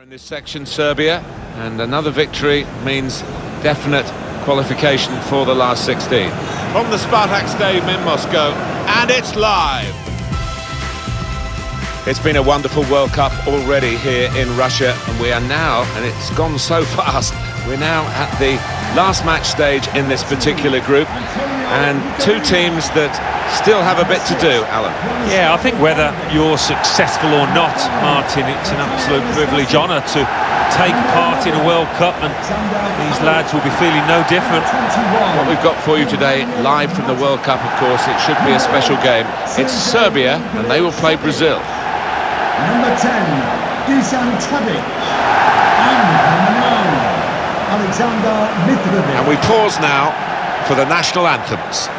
In this section, Serbia, and another victory means definite qualification for the last 16. From the Spartak Stadium in Moscow, and it's live! It's been a wonderful World Cup already here in Russia, and we are now, and it's gone so fast, we're now at the last match stage in this particular group, and two teams that still have a bit to do, Alan. Yeah, I think whether you're successful or not, Martin, it's an absolute privilege, honour to take part in a World Cup, and these lads will be feeling no different. What we've got for you today, live from the World Cup, of course, it should be a special game. It's Serbia, and they will play Brazil. Number 10, THROWBACK, and number 9, Alexander Mitrovic. And we pause now for the national anthems.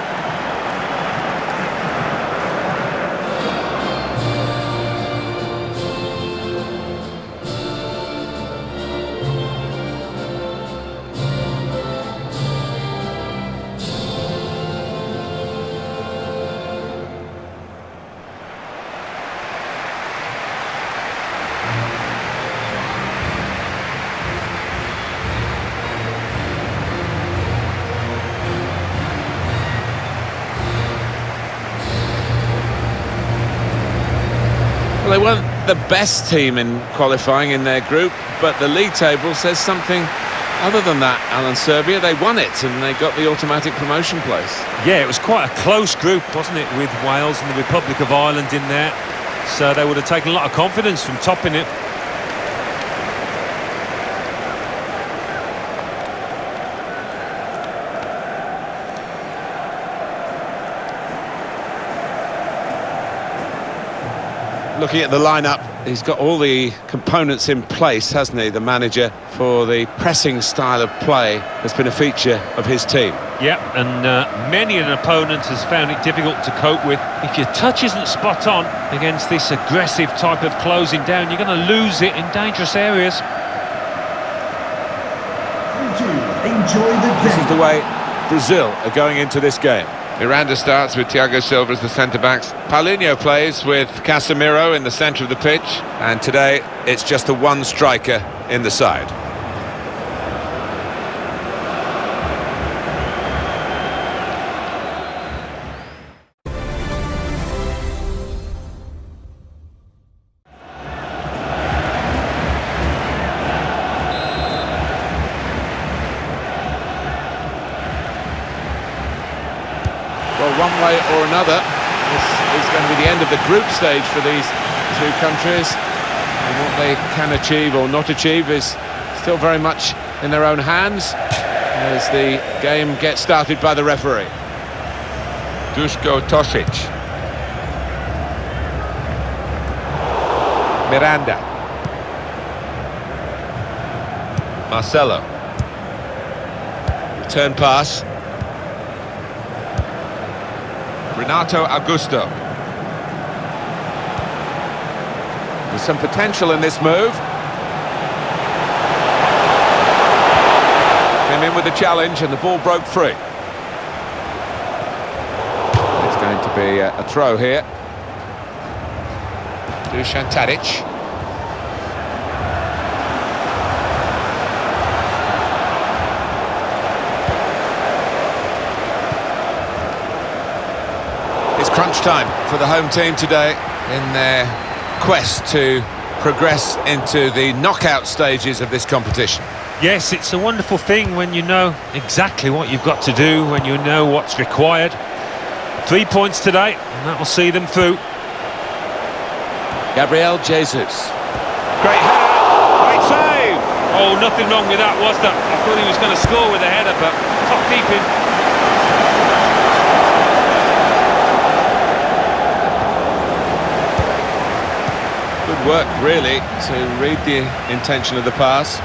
Well, they weren't the best team in qualifying in their group, but the league table says something other than that, Alan. Serbia, they won it and they got the automatic promotion place. Yeah, it was quite a close group, wasn't it, with Wales and the Republic of Ireland in there, so they would have taken a lot of confidence from topping it. Looking at the lineup, he's got all the components in place, hasn't he, the manager, for the pressing style of play that's been a feature of his team. Yeah, and many an opponent has found it difficult to cope with. If your touch isn't spot on against this aggressive type of closing down, you're going to lose it in dangerous areas. Thank you. Enjoy the game. This is the way Brazil are going into this game. Miranda starts with Thiago Silva as the centre-backs. Paulinho plays with Casemiro in the centre of the pitch. And today, it's just the one striker in the side. Well, one way or another, this is going to be the end of the group stage for these two countries. And what they can achieve or not achieve is still very much in their own hands as the game gets started by the referee. Duško Tosic. Miranda. Marcelo. Return pass. Renato Augusto. There's some potential in this move. Came in with the challenge and the ball broke free. It's going to be a throw here. Dušan Tadić. Crunch time for the home team today in their quest to progress into the knockout stages of this competition. Yes, it's a wonderful thing when you know exactly what you've got to do, when you know what's required. 3 points today, and that will see them through. Gabriel Jesus. Great header, great save! Oh, nothing wrong with that, was there? I thought he was going to score with a header, but top keeping. Good work, really, to read the intention of the pass.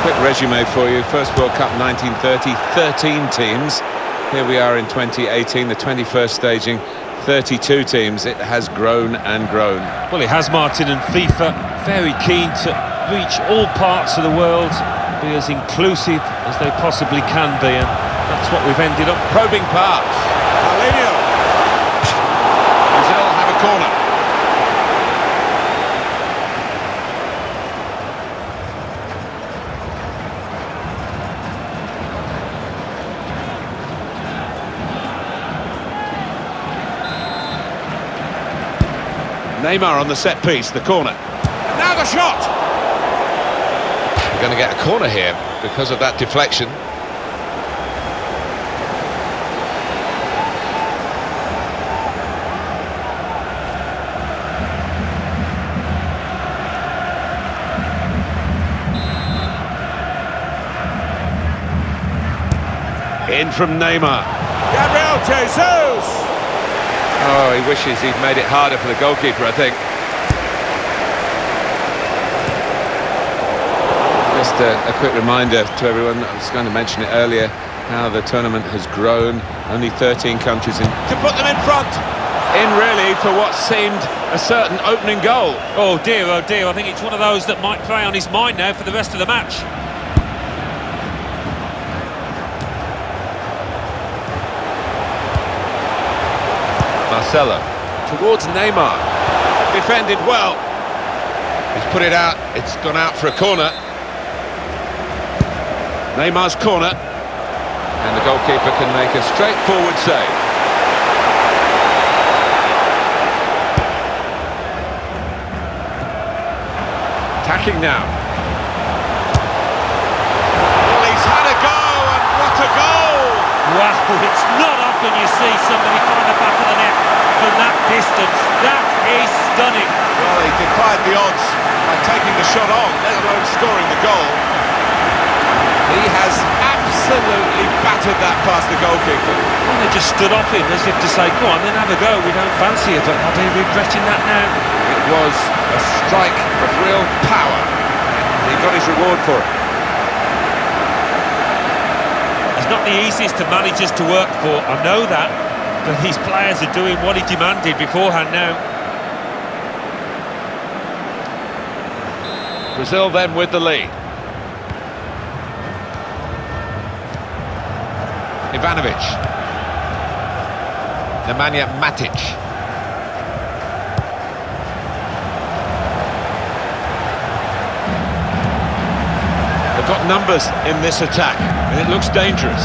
Quick resume for you. First World Cup 1930, 13 teams. Here we are in 2018, the 21st staging, 32 teams. It has grown and grown. Well, it has, Martin, and FIFA very keen to reach all parts of the world, be as inclusive as they possibly can be, and that's what we've ended up. Probing pass. Paulinho. Brazil have a corner. Neymar on the set piece, the corner. And now the shot! They're going to get a corner here because of that deflection. In from Neymar. Gabriel Jesus! Oh, he wishes he'd made it harder for the goalkeeper, I think. Just a quick reminder to everyone, I was going to mention it earlier, how the tournament has grown. Only 13 countries in. To put them in front! In really for what seemed a certain opening goal. Oh dear, I think it's one of those that might play on his mind now for the rest of the match. Marcelo towards Neymar, defended well. He's put it out, it's gone out for a corner. Neymar's corner, and the goalkeeper can make a straightforward save. Attacking now. Well, he's had a go, and what a goal! Wow, it's not often you see somebody find the back of the net from that distance. That is stunning. Well, he defied the odds by taking the shot on, let alone scoring the goal. He has absolutely battered that past the goalkeeper. Well, they just stood off him as if to say, go on, then have a go, we don't fancy it, but I'll be regretting that now. It was a strike of real power, and he got his reward for it. Not the easiest of managers to work for, I know that, but these players are doing what he demanded beforehand now. Brazil then with the lead. Ivanovic. Nemanja Matic. They've got numbers in this attack, and it looks dangerous.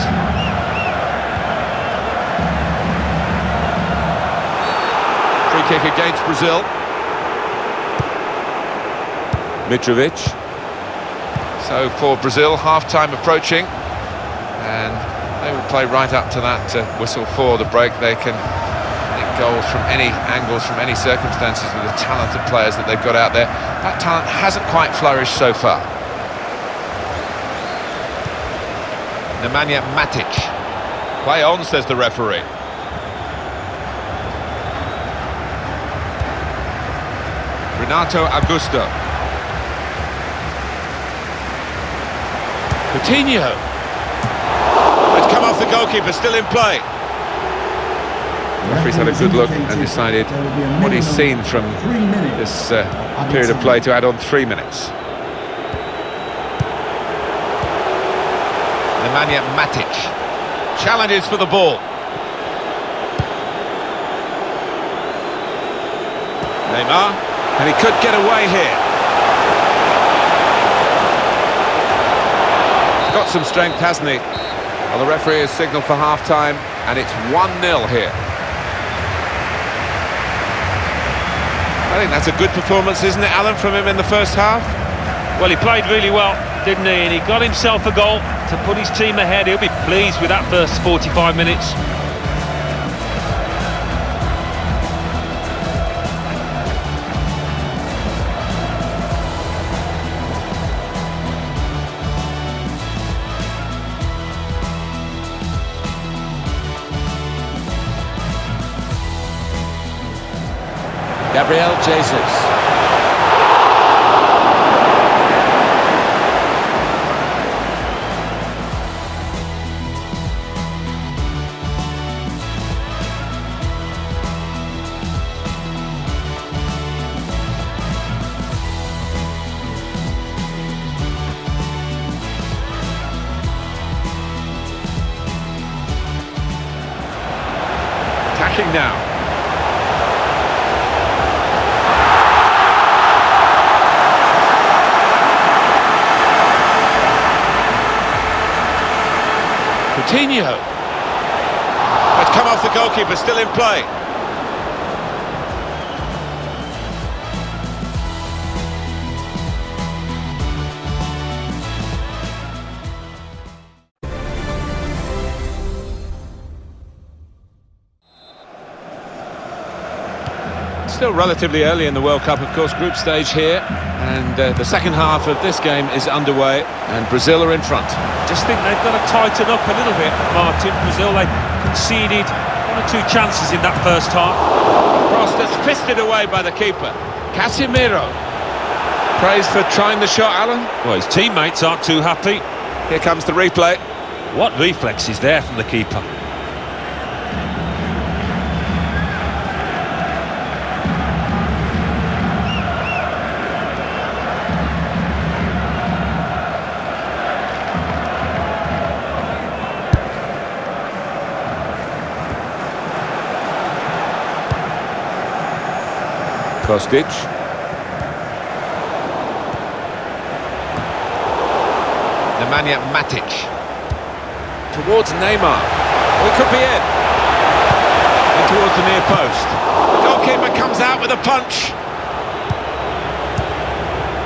Free kick against Brazil. Mitrovic. So for Brazil, half-time approaching, and they will play right up to that whistle for the break. They can get goals from any angles, from any circumstances, with the talented players that they've got out there. That talent hasn't quite flourished so far. Nemanja Matic. Play on, says the referee. Renato Augusto. Coutinho. It's come off the goalkeeper, still in play. The referee's had a good look and decided what he's seen from this period of play to add on 3 minutes. Nemanja Matic challenges for the ball. Neymar, and he could get away here. He's got some strength, hasn't he? Well, the referee has signalled for half-time, and it's 1-0 here. I think that's a good performance, isn't it, Alan, from him in the first half? Well, he played really well, didn't he? And he got himself a goal to put his team ahead. He'll be pleased with that first 45 minutes. Gabriel Jesus. Attacking now. Coutinho. It's come off the goalkeeper, still in play. Still relatively early in the World Cup, of course, group stage here, and the second half of this game is underway, and Brazil are in front. Just think they've got to tighten up a little bit, Martin. Brazil, they conceded 1 or 2 chances in that first half. Cross that's fisted away by the keeper. Casemiro. Praised for trying the shot, Alan. Well, his teammates aren't too happy. Here comes the replay. What reflex is there from the keeper? Kostic. Nemanja Matic. Towards Neymar. Oh, it could be it. And towards the near post. The goalkeeper comes out with a punch.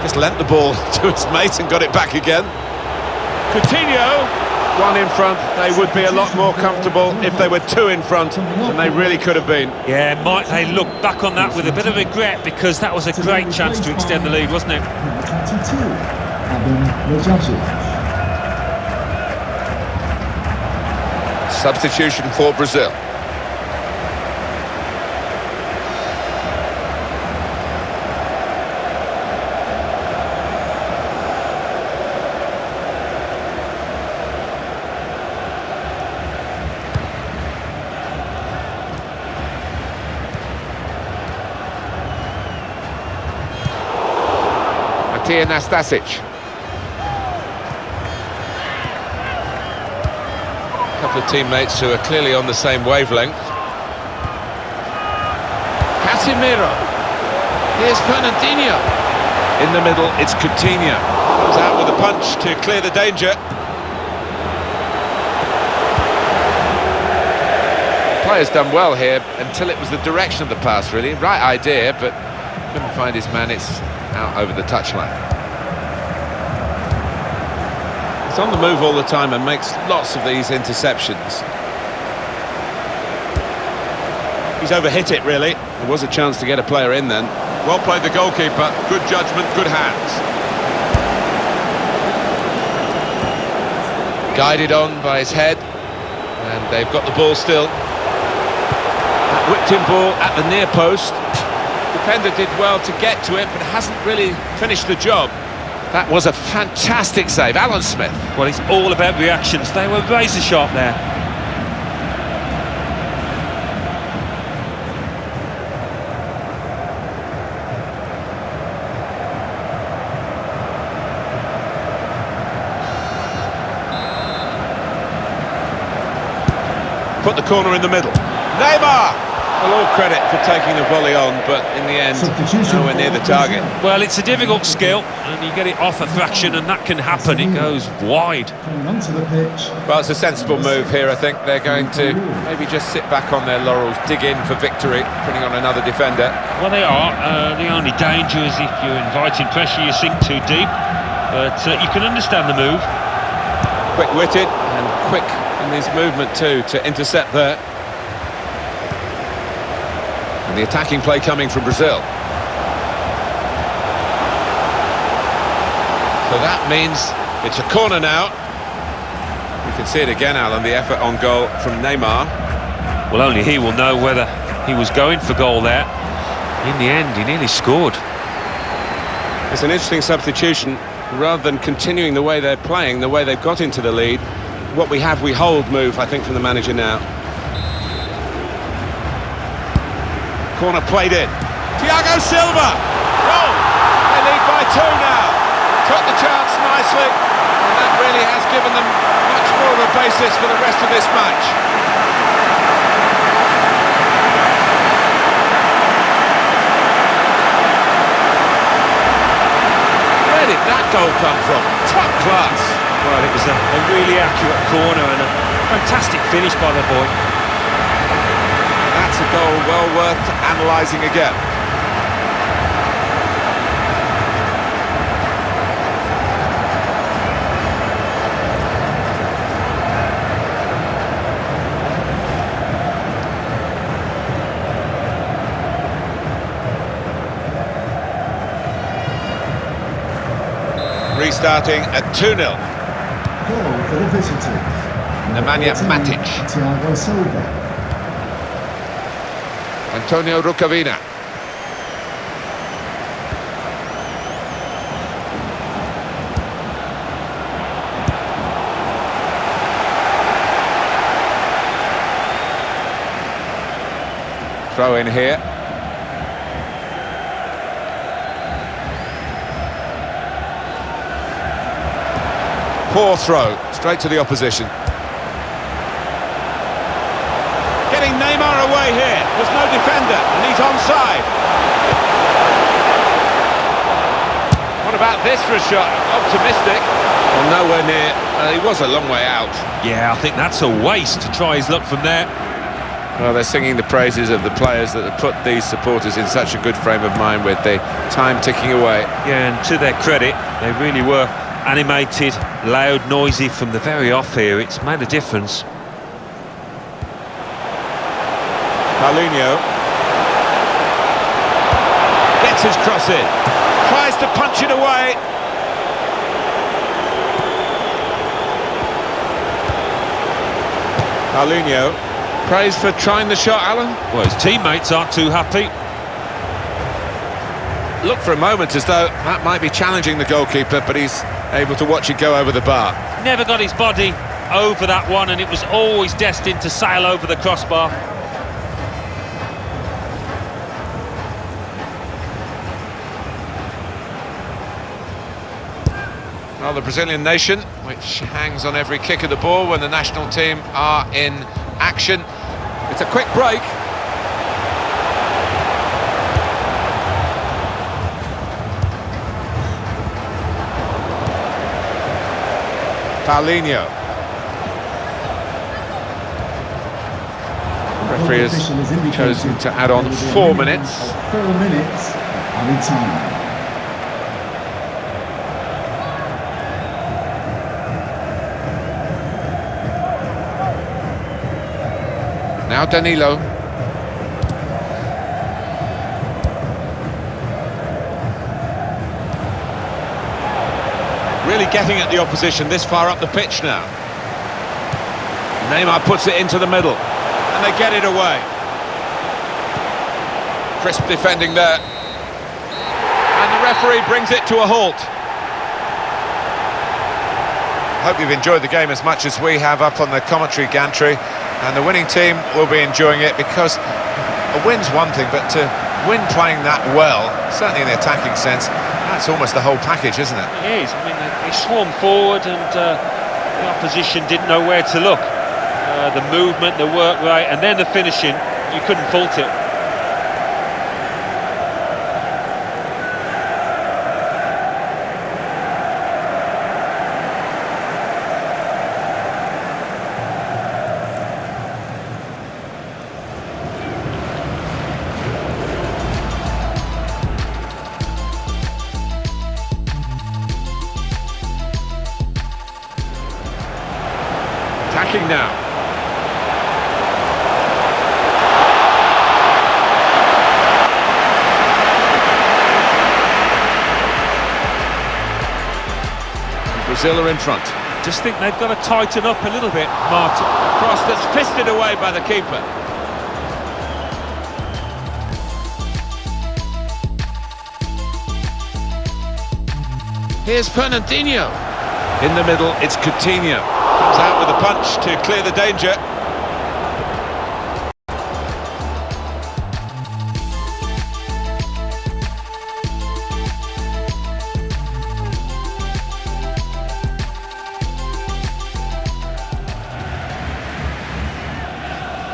Just lent the ball to his mate and got it back again. Coutinho. 1 in front. They would be a lot more comfortable if they were 2 in front than they really could have been. Yeah, might they look back on that with a bit of regret, because that was a great chance to extend the lead, wasn't it? Substitution for Brazil. Nastasic. A couple of teammates who are clearly on the same wavelength. Casemiro. Here's Fernandinho. In the middle, it's Coutinho. Comes out with a punch to clear the danger. The player's done well here until it was the direction of the pass, really. Right idea, but couldn't find his man. It's out over the touchline. He's on the move all the time and makes lots of these interceptions. He's overhit it, really. There was a chance to get a player in then. Well played the goalkeeper. Good judgment, good hands. Guided on by his head, and they've got the ball still. That whipped-in ball at the near post. Defender did well to get to it, but hasn't really finished the job. That was a fantastic save. Alan Smith. Well, it's all about reactions. They were razor sharp there. Put the corner in the middle. Neymar! Well, all credit for taking the volley on, but in the end, nowhere near the target. Well, it's a difficult skill, and you get it off a fraction, and that can happen. It goes wide. Well, it's a sensible move here, I think. They're going to maybe just sit back on their laurels, dig in for victory, putting on another defender. Well, they are. The only danger is if you're inviting pressure, you sink too deep. But you can understand the move. Quick-witted and quick in his movement too to intercept there. And the attacking play coming from Brazil. So that means it's a corner now. You can see it again, Alan, the effort on goal from Neymar. Well, only he will know whether he was going for goal there. In the end, he nearly scored. It's an interesting substitution. Rather than continuing the way they're playing, the way they've got into the lead, what we have, we hold move, I think, from the manager now. Corner played in. Thiago Silva! Goal! They lead by 2 now. Took the chance nicely, and that really has given them much more of a basis for the rest of this match. Where did that goal come from? Top class! Well, it was a really accurate corner and a Fantastic finish by the boy. That's a goal well worth analysing again. Restarting at 2-0. Goal for the visitors. Nemanja Matic. Silva. Antonio Rukavina. Throw in here. Poor throw, straight to the opposition. Getting Neymar away here. There's no defender, and he's onside. What about this for a shot? Optimistic. Well, nowhere near. He was a long way out. Yeah, I think that's a waste to try his luck from there. Well, they're singing the praises of the players that have put these supporters in such a good frame of mind with the time ticking away. Yeah, and to their credit, they really were animated, loud, noisy from the very off here. It's made a difference. Paulinho gets his cross in, tries to punch it away. Paulinho. Praise for trying the shot, Alan. Well, his teammates aren't too happy. Looked for a moment as though that might be challenging the goalkeeper, but he's able to watch it go over the bar. Never got his body over that one, and it was always destined to sail over the crossbar. Well, the Brazilian nation, which hangs on every kick of the ball when the national team are in action. It's a quick break. Paulinho. Referee has chosen to add on 4 minutes. 4 minutes added time. Now Danilo. Really getting at the opposition this far up the pitch now. Neymar puts it into the middle, and they get it away. Crisp defending there. And the referee brings it to a halt. Hope you've enjoyed the game as much as we have up on the commentary gantry. And the winning team will be enjoying it, because a win's one thing, but to win playing that well, certainly in the attacking sense, that's almost the whole package, isn't it? It is. I mean, they swarmed forward, and the opposition didn't know where to look. The movement, the work rate, and then the finishing, you couldn't fault it. Attacking now. Brazil are in front. Just think they've got to tighten up a little bit, Martin. Cross that's fisted away by the keeper. Here's Fernandinho. In the middle, it's Coutinho. Comes out with a punch to clear the danger.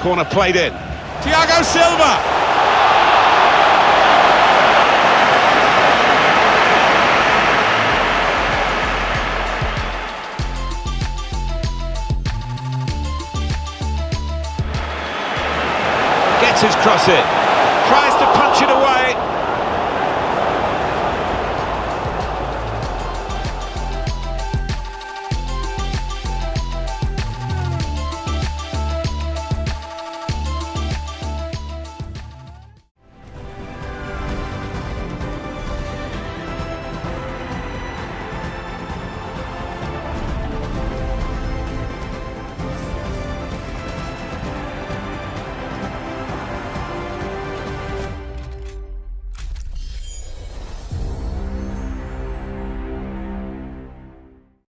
Corner played in. Thiago Silva! lets his cross in. Tries to punch it away.